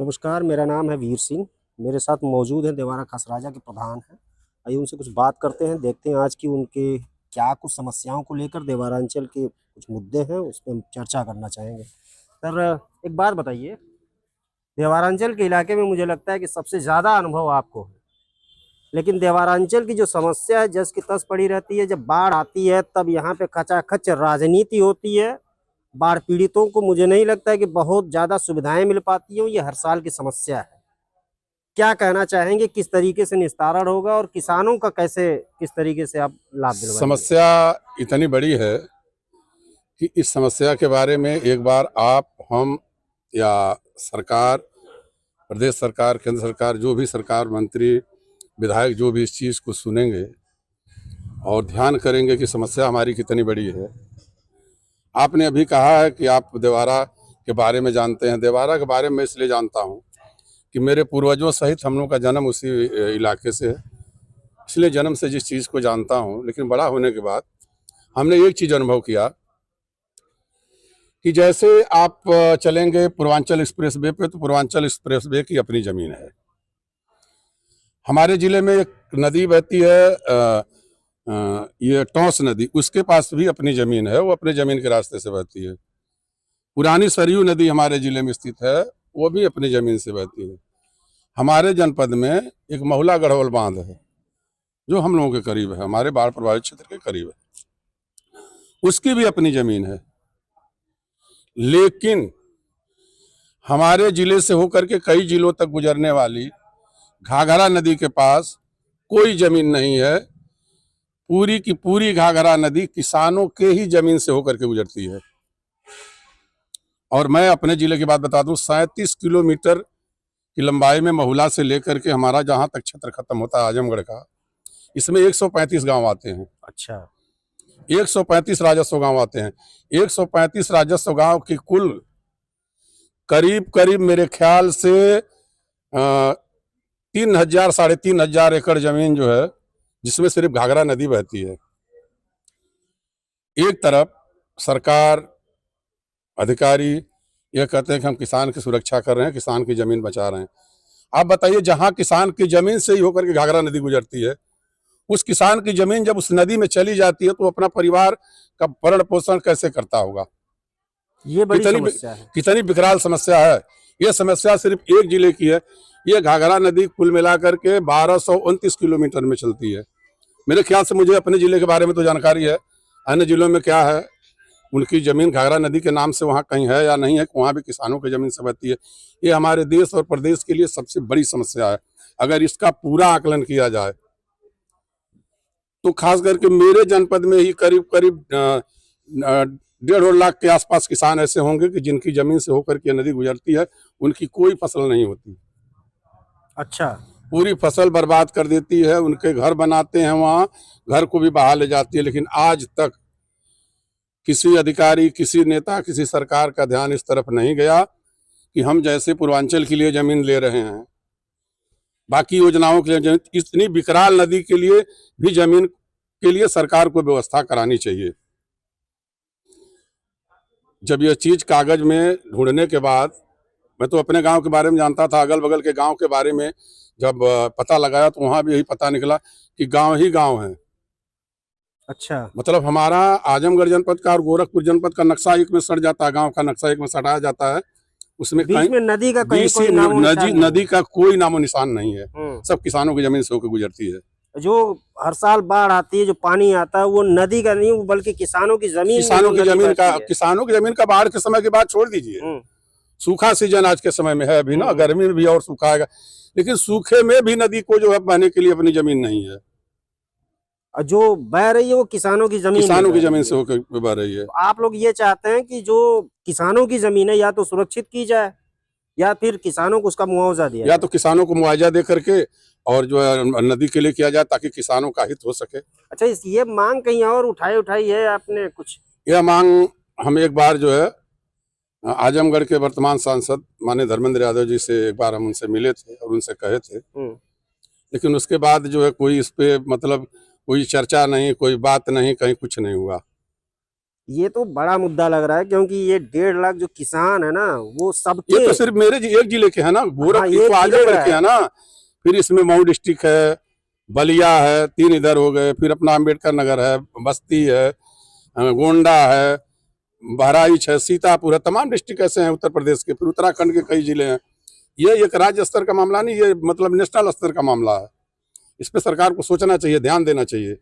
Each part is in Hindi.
नमस्कार, मेरा नाम है वीर सिंह। मेरे साथ मौजूद हैं देवारा खासराजा के प्रधान हैं। आइए उनसे कुछ बात करते हैं, देखते हैं आज की उनके क्या कुछ समस्याओं को लेकर देवारांचल के कुछ मुद्दे हैं, उस पे हम चर्चा करना चाहेंगे। सर, एक बात बताइए, देवारांचल के इलाके में मुझे लगता है कि सबसे ज़्यादा अनुभव आपको है, लेकिन देवारांचल की जो समस्या है जस की तस पड़ी रहती है। जब बाढ़ आती है तब यहाँ पे खचाखच राजनीति होती है। बाढ़ पीड़ितों को मुझे नहीं लगता है कि बहुत ज़्यादा सुविधाएं मिल पाती हों, ये हर साल की समस्या है। क्या कहना चाहेंगे, किस तरीके से निस्तारण होगा और किसानों का कैसे, किस तरीके से आप लाभ दिलवाएंगे? समस्या इतनी बड़ी है कि इस समस्या के बारे में एक बार आप, हम या सरकार, प्रदेश सरकार, केंद्र सरकार, जो भी सरकार, मंत्री, विधायक जो भी इस चीज़ को सुनेंगे और ध्यान करेंगे कि समस्या हमारी कितनी बड़ी है। आपने अभी कहा है कि आप देवारा के बारे में जानते हैं। देवारा के बारे में इसलिए जानता हूं कि मेरे पूर्वजों सहित हम लोग का जन्म उसी इलाके से है, इसलिए जन्म से जिस चीज़ को जानता हूं। लेकिन बड़ा होने के बाद हमने एक चीज़ अनुभव किया कि जैसे आप चलेंगे पूर्वांचल एक्सप्रेस वे पे, तो पूर्वांचल एक्सप्रेस वे की अपनी ज़मीन है। हमारे ज़िले में एक नदी बहती है, ये टौंस नदी, उसके पास भी अपनी ज़मीन है, वो अपने ज़मीन के रास्ते से बहती है। पुरानी सरयू नदी हमारे ज़िले में स्थित है, वो भी अपनी ज़मीन से बहती है। हमारे जनपद में एक महुला गढ़वल बांध है जो हम लोगों के करीब है, हमारे बाढ़ प्रभावित क्षेत्र के करीब है, उसकी भी अपनी ज़मीन है। लेकिन हमारे ज़िले से होकर के कई ज़िलों तक गुजरने वाली घाघरा नदी के पास कोई ज़मीन नहीं है। पूरी की पूरी घाघरा नदी किसानों के ही ज़मीन से होकर के गुजरती है। और मैं अपने ज़िले की बात बता दूं, 37 किलोमीटर की लंबाई में महुला से लेकर के हमारा जहां तक क्षेत्र खत्म होता है आजमगढ़ का, इसमें 135 गांव आते हैं। अच्छा, 135 राजस्व गांव आते हैं। 135 राजस्व गांव की कुल करीब करीब मेरे ख्याल से 3,000 साढ़े 3,000 एकड़ जमीन जो है, जिसमें सिर्फ घाघरा नदी बहती है। एक तरफ सरकार, अधिकारी ये कहते हैं कि हम किसान की सुरक्षा कर रहे हैं, किसान की जमीन बचा रहे हैं। आप बताइए, जहां किसान की जमीन से ही होकर के घाघरा नदी गुजरती है, उस किसान की जमीन जब उस नदी में चली जाती है तो अपना परिवार का भरण पोषण कैसे करता होगा? ये बड़ी समस्या है। कितनी विकराल समस्या है। ये समस्या सिर्फ एक जिले की है। ये घाघरा नदी कुल मिलाकर के 1229 किलोमीटर में चलती है। मेरे ख्याल से, मुझे अपने जिले के बारे में तो जानकारी है, अन्य जिलों में क्या है, उनकी जमीन घाघरा नदी के नाम से वहाँ कहीं है या नहीं है, वहाँ भी किसानों की जमीन से बहती है। ये हमारे देश और प्रदेश के लिए सबसे बड़ी समस्या है। अगर इसका पूरा आकलन किया जाए तो खास करके मेरे जनपद में ही करीब करीब 1.5 लाख के आसपास किसान ऐसे होंगे कि जिनकी जमीन से होकर के नदी गुजरती है, उनकी कोई फसल नहीं होती। अच्छा, पूरी फसल बर्बाद कर देती है। उनके घर बनाते हैं, वहाँ घर को भी बहा ले जाती है। लेकिन आज तक किसी अधिकारी, किसी नेता, किसी सरकार का ध्यान इस तरफ नहीं गया कि हम जैसे पूर्वांचल के लिए जमीन ले रहे हैं, बाकी योजनाओं के लिए, इतनी विकराल नदी के लिए भी जमीन के लिए सरकार को व्यवस्था करानी चाहिए। जब यह चीज कागज में ढूंढने के बाद, मैं तो अपने गांव के बारे में जानता था, अगल बगल के गांव के बारे में जब पता लगाया तो वहां भी यही पता निकला कि गांव ही गांव है। अच्छा, मतलब हमारा आजमगढ़ जनपद का और गोरखपुर जनपद का नक्शा एक में सट जाता है, गांव का नक्शा एक में सटाया जाता है, उसमें बीच में नदी का कहीं कोई नदी का कोई नामो निशान नहीं है। सब किसानों की जमीन से होकर गुजरती है। जो हर साल बाढ़ आती है, जो पानी आता है, वो नदी का नहीं बल्कि किसानों की जमीन किसानों की जमीन का बाढ़ के समय की बात छोड़ दीजिए। सूखा सीजन आज के समय में है अभी ना, गर्मी में भी और सूखा आएगा, लेकिन सूखे में भी नदी को जो है बहने के लिए अपनी जमीन नहीं है। जो बह रही है वो किसानों की जमीन से होकर बह रही है। आप लोग ये चाहते हैं कि जो किसानों की जमीन है या तो सुरक्षित की जाए या फिर किसानों को उसका मुआवजा दिया या तो किसानों को मुआवजा दे करके और जो है नदी के लिए किया जाए ताकि किसानों का हित हो सके। अच्छा, ये मांग कहीं और उठाई है आपने कुछ? यह मांग हम एक बार जो है आजमगढ़ के वर्तमान सांसद माननीय धर्मेंद्र यादव जी से एक बार हम उनसे मिले थे और उनसे कहे थे, लेकिन उसके बाद जो है कोई इस पे मतलब कोई चर्चा नहीं, कोई बात नहीं, कहीं कुछ नहीं हुआ। ये तो बड़ा मुद्दा लग रहा है, क्योंकि ये 1.5 लाख जो किसान है ना, वो सबके ये तो सिर्फ मेरे एक जिले के है ना, हाँ, गोरखपुर एक तो आगे जिले बढ़ का के है ना। फिर इसमें मऊ डिस्ट्रिक्ट है, बलिया है, 3 इधर हो गए, फिर अपना अम्बेडकर नगर है, बस्ती है, गोंडा है, बहराइच है, सीतापुर है, तमाम डिस्ट्रिक्ट ऐसे हैं उत्तर प्रदेश के। फिर उत्तराखंड के कई जिले हैं। ये एक राज्य स्तर का मामला नहीं, ये मतलब नेशनल स्तर का मामला है। इस पे सरकार को सोचना चाहिए, ध्यान देना चाहिए।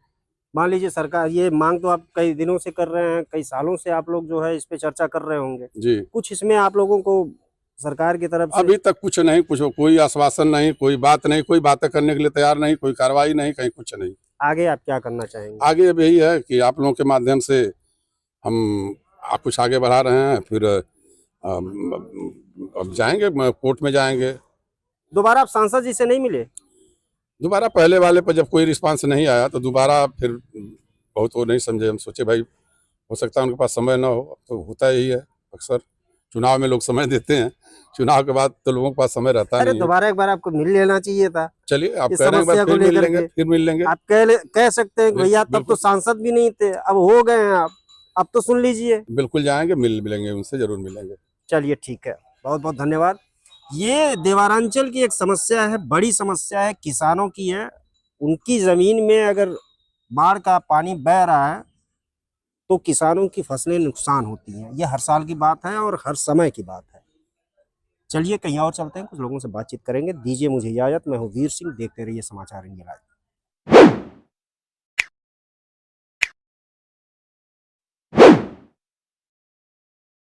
मान लीजिए सरकार ये मांग तो आप कई दिनों से कर रहे हैं, कई सालों से आप लोग जो है इस पे चर्चा कर रहे होंगे, जी, कुछ इसमें आप लोगों को सरकार की तरफ से अभी तक कुछ नहीं, कुछ कोई आश्वासन नहीं, कोई बात नहीं, कोई बातें करने के लिए तैयार नहीं, कोई कार्रवाई नहीं, कहीं कुछ नहीं। आगे आप क्या करना चाहेंगे? आगे अब यही है कि आप लोगों के माध्यम से हम कुछ आगे बढ़ा रहे हैं। फिर अब जाएंगे, कोर्ट में जाएंगे दोबारा आप सांसद जी से नहीं मिले? दोबारा। पहले वाले पर जब कोई रिस्पांस नहीं आया तो दोबारा फिर बहुत वो नहीं समझे। हम सोचे भाई हो सकता है उनके पास समय ना हो, अब तो होता ही है अक्सर। चुनाव में लोग समय देते हैं, चुनाव के बाद तो लोगों के पास समय रहता अरे नहीं है। दोबारा एक बार आपको मिल लेना चाहिए था। चलिए, आप इस कह रहे हैं एक समस्या बार को फिर मिल लेकर लेंगे, के फिर मिल लेंगे। आप कह सकते हैं कि भैया तब तो बिल्कुल। सांसद भी नहीं थे, अब हो गए हैं आप, अब तो सुन लीजिए। बिल्कुल जाएंगे, मिलेंगे उनसे, जरूर मिलेंगे। चलिए ठीक है, बहुत बहुत धन्यवाद। ये देवारांचल की एक समस्या है, बड़ी समस्या है, किसानों की है। उनकी जमीन में अगर बाढ़ का पानी बह रहा है तो किसानों की फसलें नुकसान होती हैं। ये हर साल की बात है और हर समय की बात है। चलिए कहीं और चलते हैं, कुछ लोगों से बातचीत करेंगे। दीजिए मुझे इजाजत। मैं हूँ वीर सिंह, देखते रहिए समाचार इंडिया लाइव।